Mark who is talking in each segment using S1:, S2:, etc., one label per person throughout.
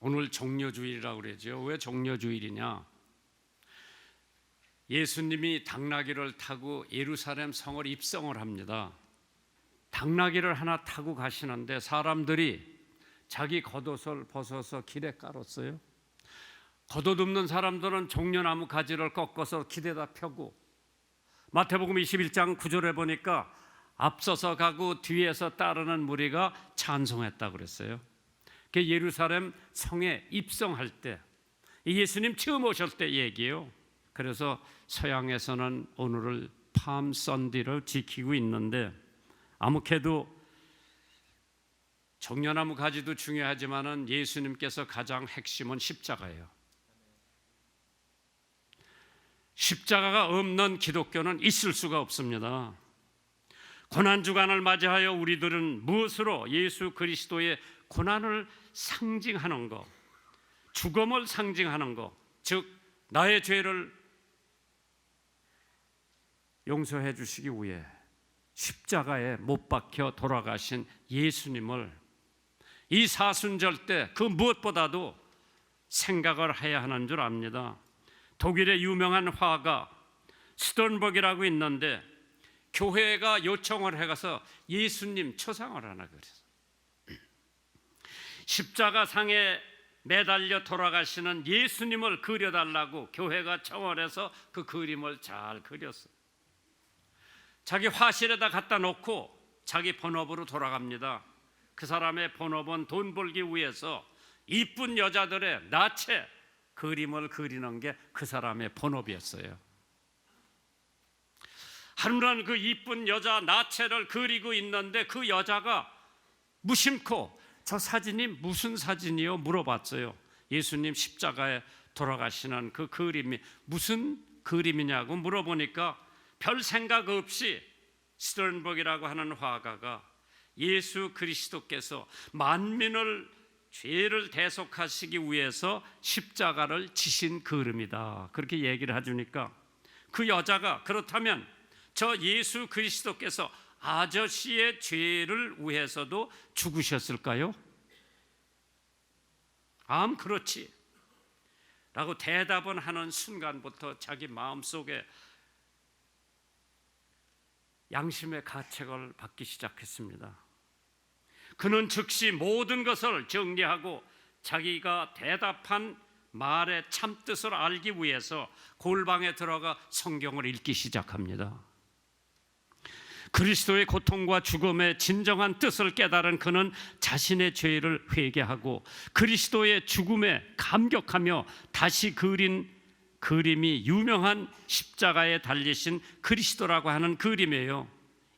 S1: 오늘 종려주일이라고 그러죠. 왜 종려주일이냐? 예수님이 당나귀를 타고 예루살렘 성을 입성을 합니다. 당나귀를 하나 타고 가시는데 사람들이 자기 겉옷을 벗어서 길에 깔았어요. 겉옷 없는 사람들은 종려나무 가지를 꺾어서 길에다 펴고, 마태복음 21장 9절에 보니까 앞서서 가고 뒤에서 따르는 무리가 찬송했다고 그랬어요. 그 예루살렘 성에 입성할 때, 예수님 처음 오실 때 얘기예요. 그래서 서양에서는 오늘을 팜 선디를 지키고 있는데, 아무래도 종려나무 가지도 중요하지만은 예수님께서 가장 핵심은 십자가예요. 십자가가 없는 기독교는 있을 수가 없습니다. 고난주간을 맞이하여 우리들은 무엇으로 예수 그리스도의 고난을 상징하는 것, 죽음을 상징하는 것, 즉 나의 죄를 용서해 주시기 위해 십자가에 못 박혀 돌아가신 예수님을 이 사순절 때 그 무엇보다도 생각을 해야 하는 줄 압니다. 독일의 유명한 화가 스턴버그라고 있는데, 교회가 요청을 해가서 예수님 초상을 하나 그랬어요. 십자가 상에 매달려 돌아가시는 예수님을 그려달라고 교회가 청원해서 그 그림을 잘 그렸어요. 자기 화실에다 갖다 놓고 자기 본업으로 돌아갑니다. 그 사람의 본업은 돈 벌기 위해서 이쁜 여자들의 나체 그림을 그리는 게 그 사람의 본업이었어요. 하루는 그 이쁜 여자 나체를 그리고 있는데 그 여자가 무심코 저 사진이 무슨 사진이요? 물어봤어요. 예수님 십자가에 돌아가시는 그 그림이 무슨 그림이냐고 물어보니까 별 생각 없이 스턴버그라고 하는 화가가 예수 그리스도께서 만민을 죄를 대속하시기 위해서 십자가를 지신 그림이다, 그렇게 얘기를 해주니까 그 여자가 그렇다면 저 예수 그리스도께서 아저씨의 죄를 위해서도 죽으셨을까요? 그렇지 라고 대답은 하는 순간부터 자기 마음속에 양심의 가책을 받기 시작했습니다. 그는 즉시 모든 것을 정리하고 자기가 대답한 말의 참뜻을 알기 위해서 골방에 들어가 성경을 읽기 시작합니다. 그리스도의 고통과 죽음의 진정한 뜻을 깨달은 그는 자신의 죄를 회개하고 그리스도의 죽음에 감격하며 다시 그린 그림이 유명한 십자가에 달리신 그리스도라고 하는 그림이에요.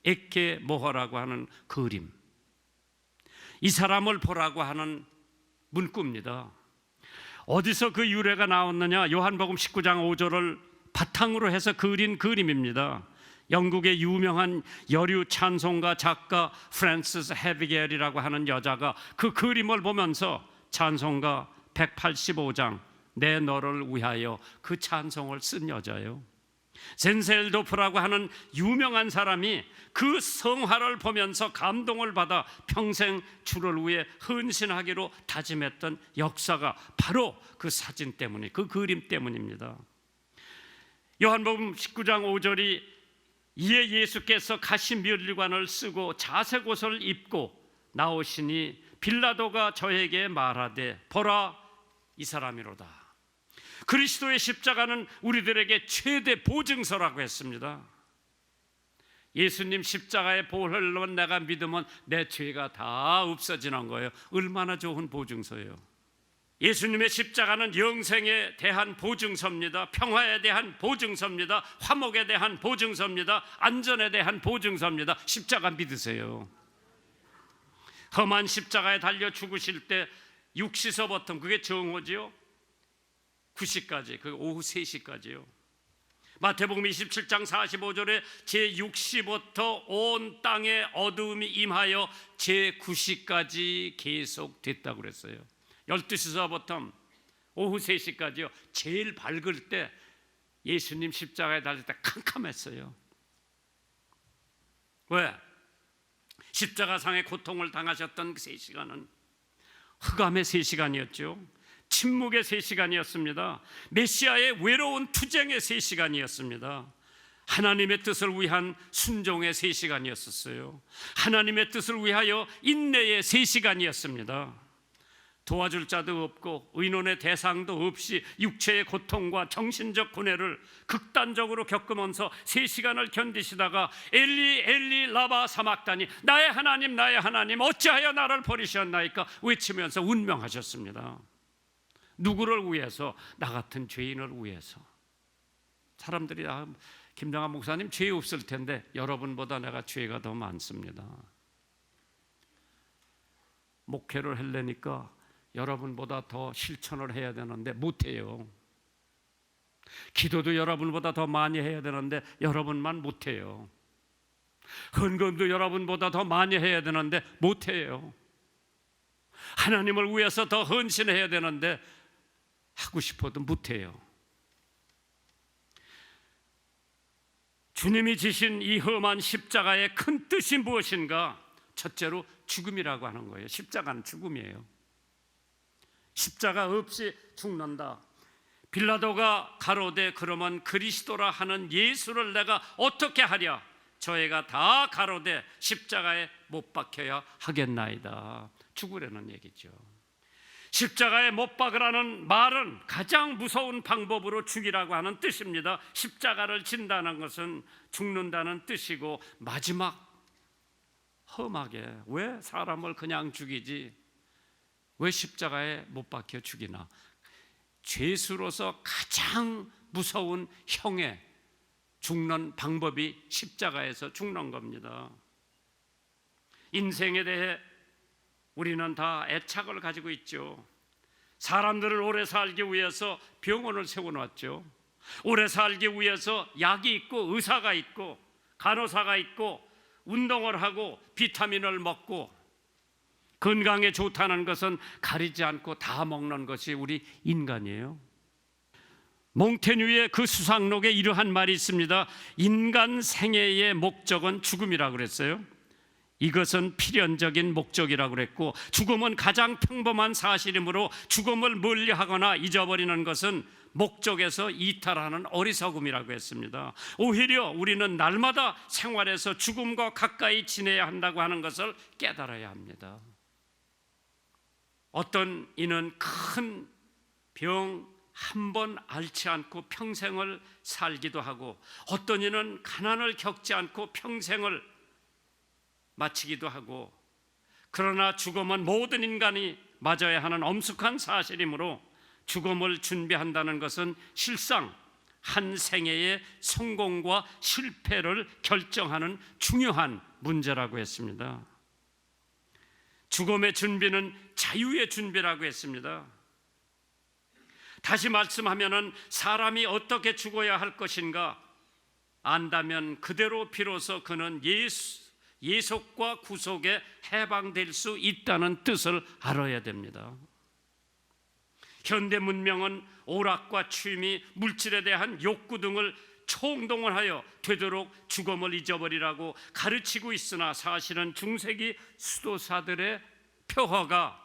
S1: 에케 모허라고 하는 그림. 이 사람을 보라고 하는 문구입니다. 어디서 그 유래가 나왔느냐? 요한복음 19장 5절을 바탕으로 해서 그린 그림입니다. 영국의 유명한 여류 찬송가 작가 프랜시스 헤비겔이라고 하는 여자가 그 그림을 보면서 찬송가 185장 내 너를 위하여 그 찬송을 쓴 여자예요. 젠셀도프라고 하는 유명한 사람이 그 성화를 보면서 감동을 받아 평생 주를 위해 헌신하기로 다짐했던 역사가 바로 그 사진 때문에, 그 그림 때문입니다. 요한복음 19장 5절이 이에 예수께서 가시면류관을 쓰고 자색 옷을 입고 나오시니 빌라도가 저에게 말하되 보라 이 사람이로다. 그리스도의 십자가는 우리들에게 최대 보증서라고 했습니다. 예수님 십자가에 보혈을 넣은 내가 믿으면 내 죄가 다 없어지는 거예요. 얼마나 좋은 보증서예요. 예수님의 십자가는 영생에 대한 보증서입니다. 평화에 대한 보증서입니다. 화목에 대한 보증서입니다. 안전에 대한 보증서입니다. 십자가 믿으세요. 험한 십자가에 달려 죽으실 때 6시서부터 그게 정오지요. 9시까지, 그 오후 3시까지요. 마태복음 27장 45절에 제6시부터 온 땅에 어두움이 임하여 제9시까지 계속됐다고 그랬어요. 12시서부터 오후 3시까지요. 제일 밝을 때 예수님 십자가에 달릴 때 캄캄했어요. 왜? 십자가상의 고통을 당하셨던 그 3시간은 흑암의 3시간이었죠. 침묵의 3시간이었습니다. 메시아의 외로운 투쟁의 3시간이었습니다. 하나님의 뜻을 위한 순종의 3시간이었어요. 하나님의 뜻을 위하여 인내의 3시간이었습니다. 도와줄 자도 없고 의논의 대상도 없이 육체의 고통과 정신적 고뇌를 극단적으로 겪으면서 3시간을 견디시다가 엘리 엘리 라바 사막다니, 나의 하나님 나의 하나님 어찌하여 나를 버리셨나이까 외치면서 운명하셨습니다. 누구를 위해서? 나 같은 죄인을 위해서. 사람들이 김정한 목사님 죄 없을 텐데, 여러분보다 내가 죄가 더 많습니다. 목회를 하려니까 여러분보다 더 실천을 해야 되는데 못해요. 기도도 여러분보다 더 많이 해야 되는데 여러분만 못해요. 헌금도 여러분보다 더 많이 해야 되는데 못해요. 하나님을 위해서 더 헌신해야 되는데 하고 싶어도 못해요. 주님이 지신 이 험한 십자가의 큰 뜻이 무엇인가? 첫째로 죽음이라고 하는 거예요. 십자가는 죽음이에요. 십자가 없이 죽는다. 빌라도가 가로되 그러면 그리스도라 하는 예수를 내가 어떻게 하랴? 저희가 다 가로되 십자가에 못 박혀야 하겠나이다. 죽으려는 얘기죠. 십자가에 못 박으라는 말은 가장 무서운 방법으로 죽이라고 하는 뜻입니다. 십자가를 진다는 것은 죽는다는 뜻이고, 마지막 험하게 왜 사람을 그냥 죽이지? 왜 십자가에 못 박혀 죽이나? 죄수로서 가장 무서운 형에 죽는 방법이 십자가에서 죽는 겁니다. 인생에 대해 우리는 다 애착을 가지고 있죠. 사람들을 오래 살기 위해서 병원을 세워놨죠. 오래 살기 위해서 약이 있고 의사가 있고 간호사가 있고 운동을 하고 비타민을 먹고, 건강에 좋다는 것은 가리지 않고 다 먹는 것이 우리 인간이에요. 몽테뉴의 그 수상록에 이러한 말이 있습니다. 인간 생애의 목적은 죽음이라고 그랬어요. 이것은 필연적인 목적이라고 그랬고, 죽음은 가장 평범한 사실이므로 죽음을 멀리하거나 잊어버리는 것은 목적에서 이탈하는 어리석음이라고 했습니다. 오히려 우리는 날마다 생활에서 죽음과 가까이 지내야 한다고 하는 것을 깨달아야 합니다. 어떤 이는 큰 병 한 번 앓지 않고 평생을 살기도 하고, 어떤 이는 가난을 겪지 않고 평생을 마치기도 하고, 그러나 죽음은 모든 인간이 맞아야 하는 엄숙한 사실이므로 죽음을 준비한다는 것은 실상 한 생애의 성공과 실패를 결정하는 중요한 문제라고 했습니다. 죽음의 준비는 자유의 준비라고 했습니다. 다시 말씀하면은 사람이 어떻게 죽어야 할 것인가 안다면 그대로 비로소 그는 예속과 구속에 해방될 수 있다는 뜻을 알아야 됩니다. 현대 문명은 오락과 취미, 물질에 대한 욕구 등을 총동원하여 되도록 죽음을 잊어버리라고 가르치고 있으나, 사실은 중세기 수도사들의 표허가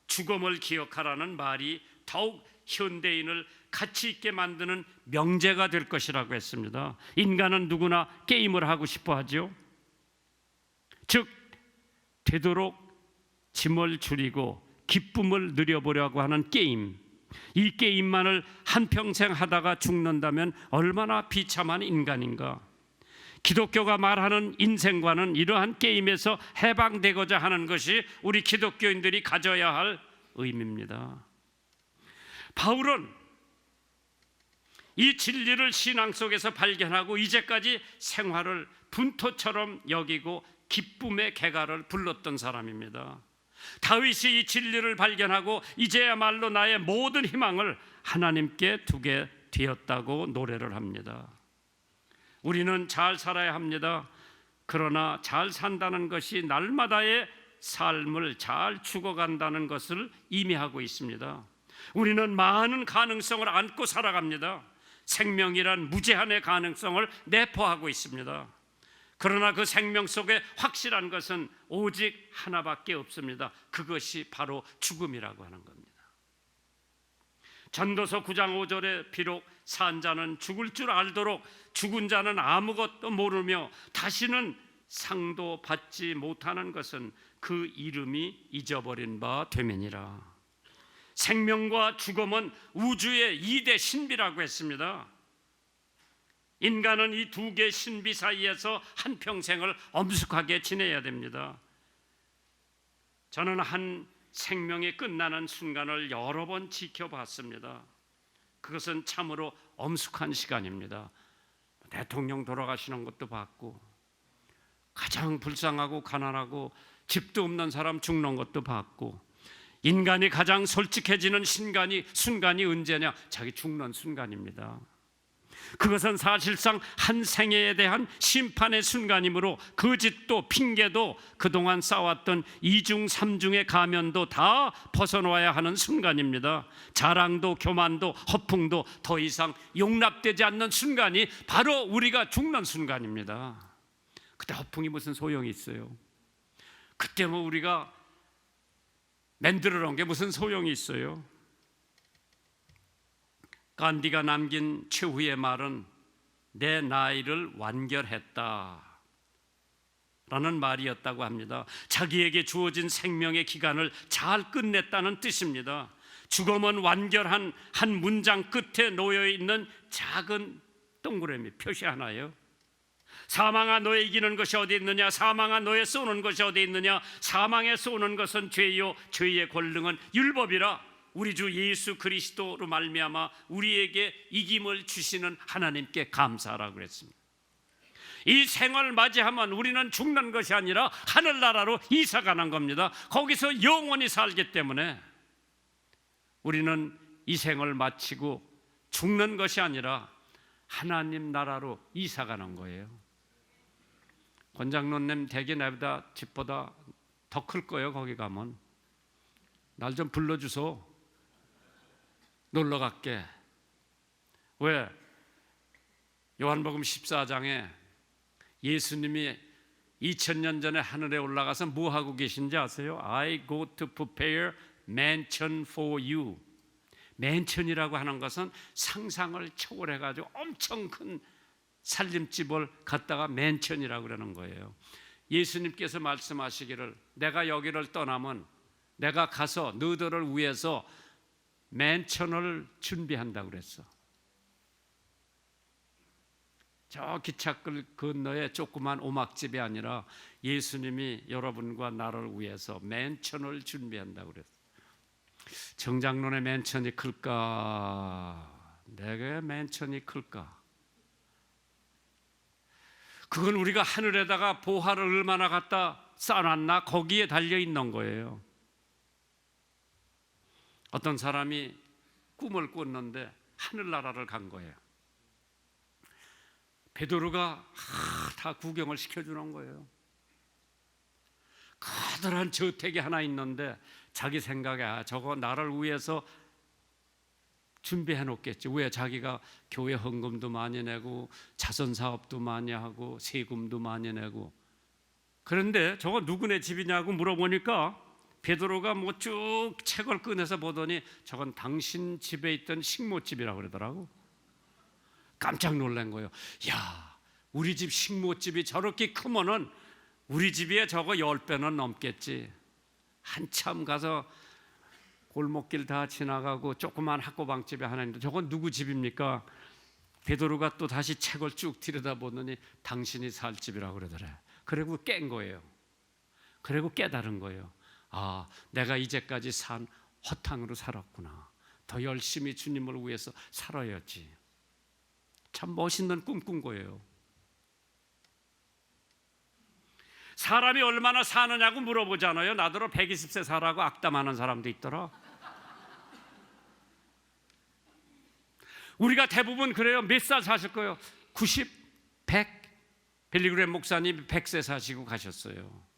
S1: 죽음을 기억하라는 말이 더욱 현대인을 가치 있게 만드는 명제가 될 것이라고 했습니다. 인간은 누구나 게임을 하고 싶어 하죠. 즉 되도록 짐을 줄이고 기쁨을 누려보려고 하는 게임, 이 게임만을 한평생 하다가 죽는다면 얼마나 비참한 인간인가. 기독교가 말하는 인생관은 이러한 게임에서 해방되고자 하는 것이 우리 기독교인들이 가져야 할 의미입니다. 바울은 이 진리를 신앙 속에서 발견하고 이제까지 생활을 분토처럼 여기고 기쁨의 개가를 불렀던 사람입니다. 다윗이 이 진리를 발견하고 이제야말로 나의 모든 희망을 하나님께 두게 되었다고 노래를 합니다. 우리는 잘 살아야 합니다. 그러나 잘 산다는 것이 날마다의 삶을 잘 죽어간다는 것을 의미하고 있습니다. 우리는 많은 가능성을 안고 살아갑니다. 생명이란 무제한의 가능성을 내포하고 있습니다. 그러나 그 생명 속에 확실한 것은 오직 하나밖에 없습니다. 그것이 바로 죽음이라고 하는 겁니다. 전도서 9장 5절에 비록 산 자는 죽을 줄 알도록 죽은 자는 아무것도 모르며 다시는 상도 받지 못하는 것은 그 이름이 잊어버린 바 됨이니라. 생명과 죽음은 우주의 2대 신비라고 했습니다. 인간은 이 두 개의 신비 사이에서 한평생을 엄숙하게 지내야 됩니다. 저는 한 생명이 끝나는 순간을 여러 번 지켜봤습니다. 그것은 참으로 엄숙한 시간입니다. 대통령 돌아가시는 것도 봤고, 가장 불쌍하고 가난하고 집도 없는 사람 죽는 것도 봤고, 인간이 가장 솔직해지는 순간이 언제냐? 자기 죽는 순간입니다. 그것은 사실상 한 생애에 대한 심판의 순간이므로 거짓도 핑계도 그동안 쌓았던 이중 삼중의 가면도 다 벗어놓아야 하는 순간입니다. 자랑도 교만도 허풍도 더 이상 용납되지 않는 순간이 바로 우리가 죽는 순간입니다. 그때 허풍이 무슨 소용이 있어요? 그때 뭐 우리가 만들어 놓은 게 무슨 소용이 있어요? 간디가 남긴 최후의 말은 내 나이를 완결했다 라는 말이었다고 합니다. 자기에게 주어진 생명의 기간을 잘 끝냈다는 뜻입니다. 죽음은 완결한 한 문장 끝에 놓여있는 작은 동그라미 표시 하나예요. 사망아 너의 이기는 것이 어디 있느냐? 사망아 너의 쏘는 것이 어디 있느냐? 사망에 쏘는 것은 죄요 죄의 권능은 율법이라. 우리 주 예수 그리스도로 말미암아 우리에게 이김을 주시는 하나님께 감사하라고 그랬습니다. 이 생을 맞이하면 우리는 죽는 것이 아니라 하늘나라로 이사가는 겁니다. 거기서 영원히 살기 때문에 우리는 이 생을 마치고 죽는 것이 아니라 하나님 나라로 이사가는 거예요. 권장로님 댁이 내보다 집보다 더 클 거예요. 거기 가면 날 좀 불러주소. 놀러 갈게. 왜? 요한복음 14장에 예수님이 2000년 전에 하늘에 올라가서 뭐 하고 계신지 아세요? I go to prepare mansion for you. 맨션이라고 하는 것은 상상을 초월해가지고 엄청 큰 살림집을 갖다가 맨션이라고 그러는 거예요. 예수님께서 말씀하시기를 내가 여기를 떠나면 내가 가서 너희들을 위해서 맨션을 준비한다고 그랬어. 저 기차길 건너에 조그만 오막집이 아니라 예수님이 여러분과 나를 위해서 맨션을 준비한다고 그랬어. 정장론의 맨션이 클까? 내게 맨션이 클까? 그건 우리가 하늘에다가 보화를 얼마나 갖다 쌓아놨나 거기에 달려있는 거예요. 어떤 사람이 꿈을 꿨는데 하늘나라를 간 거예요. 베드로가 다 구경을 시켜주는 거예요. 커다란 저택이 하나 있는데 자기 생각에 저거 나를 위해서 준비해 놓겠지. 왜? 자기가 교회 헌금도 많이 내고 자선사업도 많이 하고 세금도 많이 내고. 그런데 저거 누구네 집이냐고 물어보니까 베드로가 뭐 쭉 책을 꺼내서 보더니 저건 당신 집에 있던 식모집이라고 그러더라고. 깜짝 놀란 거예요. 야, 우리 집 식모집이 저렇게 크면은 우리 집에 저거 10배는 넘겠지. 한참 가서 골목길 다 지나가고 조그만 학고방집에 하나 있는데 저건 누구 집입니까? 베드로가 또 다시 책을 쭉 들여다보더니 당신이 살 집이라고 그러더래. 그리고 깬 거예요. 그리고 깨달은 거예요. 아, 내가 이제까지 산 허탕으로 살았구나. 더 열심히 주님을 위해서 살아야지. 참 멋있는 꿈 꾼 거예요. 사람이 얼마나 사느냐고 물어보잖아요. 나더러 120세 살라고 악담하는 사람도 있더라. 우리가 대부분 그래요. 몇 살 사실 거예요? 90, 100. 빌리그램 목사님 100세 사시고 가셨어요.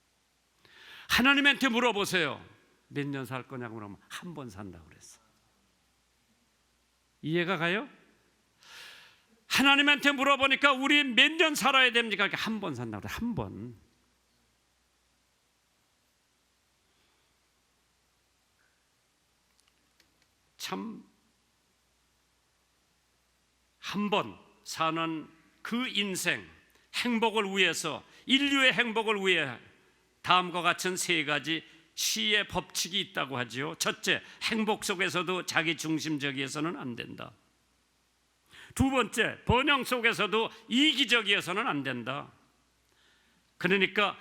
S1: 하나님한테 물어보세요. 몇 년 살 거냐고 물으면 한 번 산다고 그랬어. 이해가 가요? 하나님한테 물어보니까 우리 몇 년 살아야 됩니까? 한 번 산다고 그래. 한 번. 참 한 번 사는 그 인생, 행복을 위해서, 인류의 행복을 위해 다음과 같은 세 가지 시의 법칙이 있다고 하지요. 첫째, 행복 속에서도 자기 중심적이어서는 안 된다. 두 번째, 번영 속에서도 이기적이어서는 안 된다. 그러니까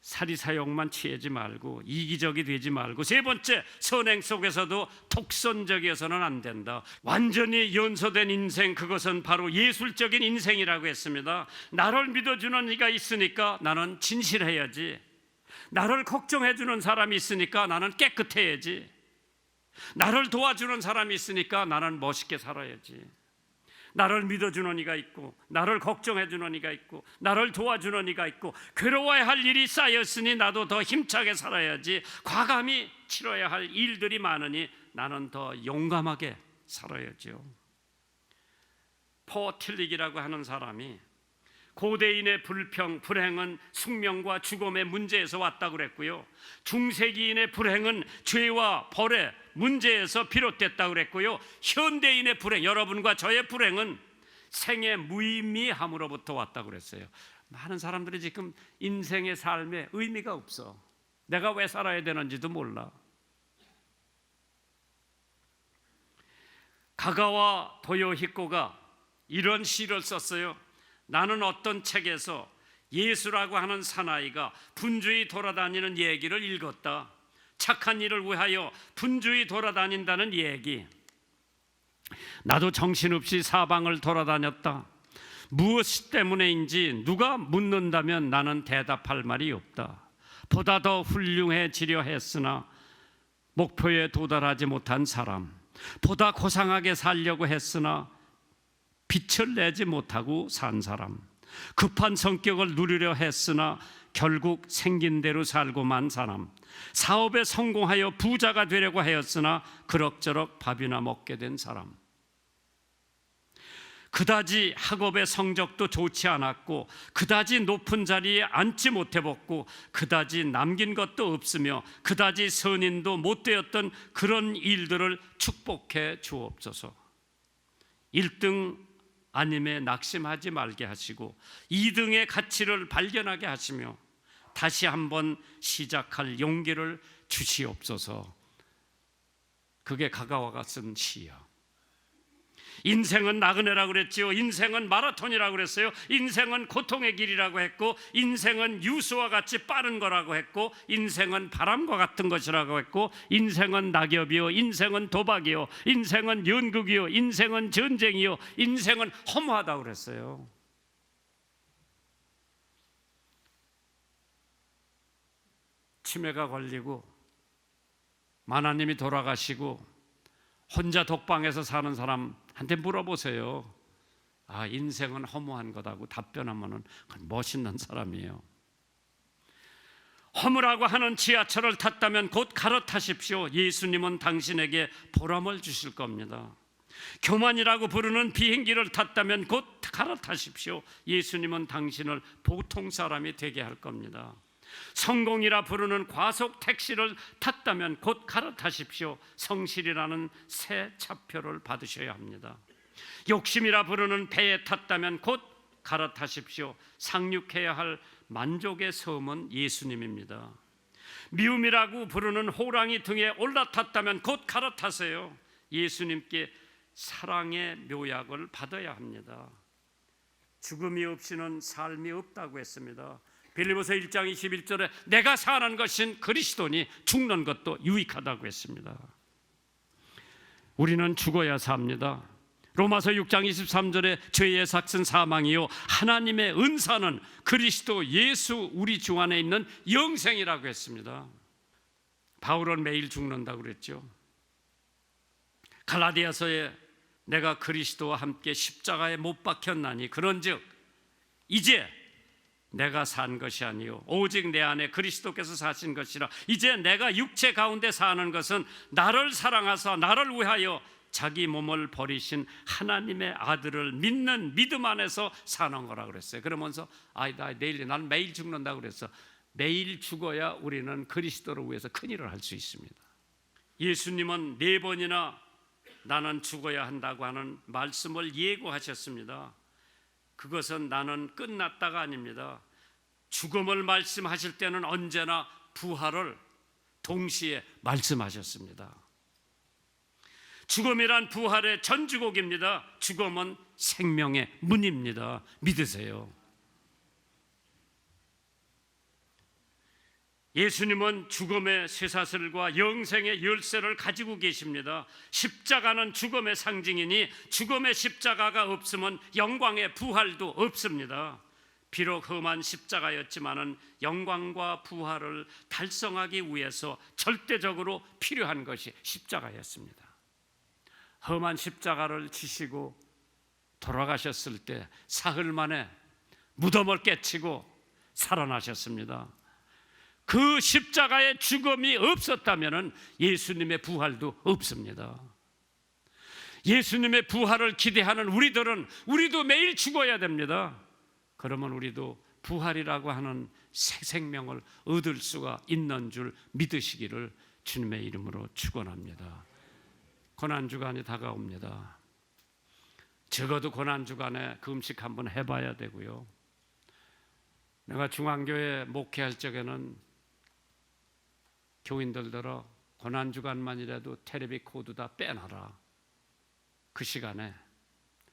S1: 사리사욕만 취하지 말고 이기적이 되지 말고, 세 번째, 선행 속에서도 독선적이어서는 안 된다. 완전히 연소된 인생, 그것은 바로 예술적인 인생이라고 했습니다. 나를 믿어주는 이가 있으니까 나는 진실해야지. 나를 걱정해주는 사람이 있으니까 나는 깨끗해야지. 나를 도와주는 사람이 있으니까 나는 멋있게 살아야지. 나를 믿어주는 이가 있고, 나를 걱정해주는 이가 있고, 나를 도와주는 이가 있고, 괴로워야 할 일이 쌓였으니 나도 더 힘차게 살아야지. 과감히 치러야 할 일들이 많으니 나는 더 용감하게 살아야죠. 포 틸릭이라고 하는 사람이 고대인의 불행은 숙명과 죽음의 문제에서 왔다고 그랬고요, 중세기인의 불행은 죄와 벌의 문제에서 비롯됐다고 그랬고요, 현대인의 불행, 여러분과 저의 불행은 생의 무의미함으로부터 왔다고 그랬어요. 많은 사람들이 지금 인생의 삶에 의미가 없어. 내가 왜 살아야 되는지도 몰라. 가가와 도요히코가 이런 시를 썼어요. 나는 어떤 책에서 예수라고 하는 사나이가 분주히 돌아다니는 얘기를 읽었다. 착한 일을 위하여 분주히 돌아다닌다는 얘기. 나도 정신없이 사방을 돌아다녔다. 무엇 때문에인지 누가 묻는다면 나는 대답할 말이 없다. 보다 더 훌륭해지려 했으나 목표에 도달하지 못한 사람, 보다 고상하게 살려고 했으나 빛을 내지 못하고 산 사람, 급한 성격을 누리려 했으나 결국 생긴 대로 살고만 사람, 사업에 성공하여 부자가 되려고 하였으나 그럭저럭 밥이나 먹게 된 사람, 그다지 학업의 성적도 좋지 않았고 그다지 높은 자리에 앉지 못해봤고 그다지 남긴 것도 없으며 그다지 선인도 못 되었던 그런 일들을 축복해 주옵소서. 1등 아님에 낙심하지 말게 하시고 2등의 가치를 발견하게 하시며 다시 한번 시작할 용기를 주시옵소서. 그게 가가와가 쓴 시야. 인생은 나그네라고 그랬지요. 인생은 마라톤이라고 그랬어요. 인생은 고통의 길이라고 했고, 인생은 유수와 같이 빠른 거라고 했고, 인생은 바람과 같은 것이라고 했고, 인생은 낙엽이요, 인생은 도박이요, 인생은 연극이요, 인생은 전쟁이요, 인생은 허무하다고 그랬어요. 치매가 걸리고 만화님이 돌아가시고 혼자 독방에서 사는 사람한테 물어보세요. 아, 인생은 허무한 거다고 답변하면은 그건 멋있는 사람이에요. 허무라고 하는 지하철을 탔다면 곧 갈아타십시오. 예수님은 당신에게 보람을 주실 겁니다. 교만이라고 부르는 비행기를 탔다면 곧 갈아타십시오. 예수님은 당신을 보통 사람이 되게 할 겁니다. 성공이라 부르는 과속 택시를 탔다면 곧 갈아타십시오. 성실이라는 새 차표를 받으셔야 합니다. 욕심이라 부르는 배에 탔다면 곧 갈아타십시오. 상륙해야 할 만족의 섬은 예수님입니다. 미움이라고 부르는 호랑이 등에 올라탔다면 곧 갈아타세요. 예수님께 사랑의 묘약을 받아야 합니다. 죽음이 없이는 삶이 없다고 했습니다. 빌립보서 1장 21절에 내가 사는 것은 그리스도니 죽는 것도 유익하다고 했습니다. 우리는 죽어야 삽니다. 로마서 6장 23절에 죄의 삭은 사망이요 하나님의 은사는 그리스도 예수 우리 중 안에 있는 영생이라고 했습니다. 바울은 매일 죽는다고 그랬죠. 갈라디아서에 내가 그리스도와 함께 십자가에 못 박혔나니 그런즉 이제 내가 산 것이 아니요 오직 내 안에 그리스도께서 사신 것이라. 이제 내가 육체 가운데 사는 것은 나를 사랑하사 나를 위하여 자기 몸을 버리신 하나님의 아들을 믿는 믿음 안에서 사는 거라 그랬어요. 그러면서 나 내일 난 매일 죽는다고 그랬어. 매일 죽어야 우리는 그리스도를 위해서 큰 일을 할 수 있습니다. 예수님은 4번이나 나는 죽어야 한다고 하는 말씀을 예고하셨습니다. 그것은 나는 끝났다가 아닙니다. 죽음을 말씀하실 때는 언제나 부활을 동시에 말씀하셨습니다. 죽음이란 부활의 전주곡입니다. 죽음은 생명의 문입니다. 믿으세요. 예수님은 죽음의 쇠사슬과 영생의 열쇠를 가지고 계십니다. 십자가는 죽음의 상징이니 죽음의 십자가가 없으면 영광의 부활도 없습니다. 비록 험한 십자가였지만은 영광과 부활을 달성하기 위해서 절대적으로 필요한 것이 십자가였습니다. 험한 십자가를 지시고 돌아가셨을 때 사흘 만에 무덤을 깨치고 살아나셨습니다. 그 십자가의 죽음이 없었다면 예수님의 부활도 없습니다. 예수님의 부활을 기대하는 우리도 매일 죽어야 됩니다. 그러면 우리도 부활이라고 하는 새 생명을 얻을 수가 있는 줄 믿으시기를 주님의 이름으로 축원합니다. 고난주간이 다가옵니다. 적어도 고난주간에 금식 한번 해봐야 되고요. 내가 중앙교회 목회할 적에는 교인들더러 고난주간만이라도 텔레비 코드 다 빼놔라. 그 시간에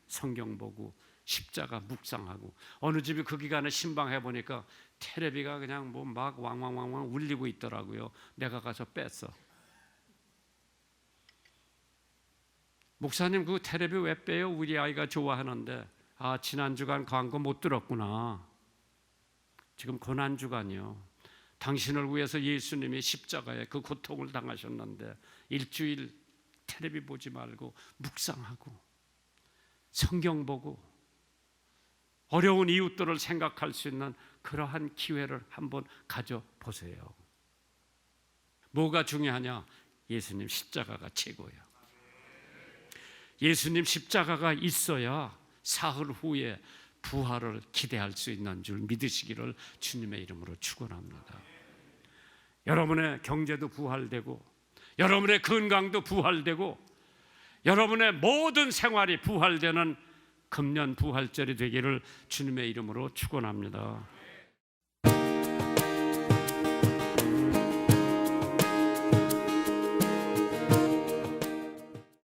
S1: 성경 보고 십자가 묵상하고, 어느 집이 그 기간에 신방해 보니까 텔레비가 그냥 뭐 막 왕왕왕왕 울리고 있더라고요. 내가 가서 뺐어. 목사님 그 텔레비 왜 빼요? 우리 아이가 좋아하는데. 지난주간 광고 못 들었구나. 지금 고난주간이요. 당신을 위해서 예수님이 십자가에 그 고통을 당하셨는데 일주일 텔레비 보지 말고 묵상하고 성경 보고 어려운 이웃들을 생각할 수 있는 그러한 기회를 한번 가져보세요. 뭐가 중요하냐? 예수님 십자가가 최고예요. 예수님 십자가가 있어야 사흘 후에 부활을 기대할 수 있는 줄 믿으시기를 주님의 이름으로 축원합니다. 여러분의 경제도 부활되고, 여러분의 건강도 부활되고, 여러분의 모든 생활이 부활되는 금년 부활절이 되기를 주님의 이름으로 축원합니다.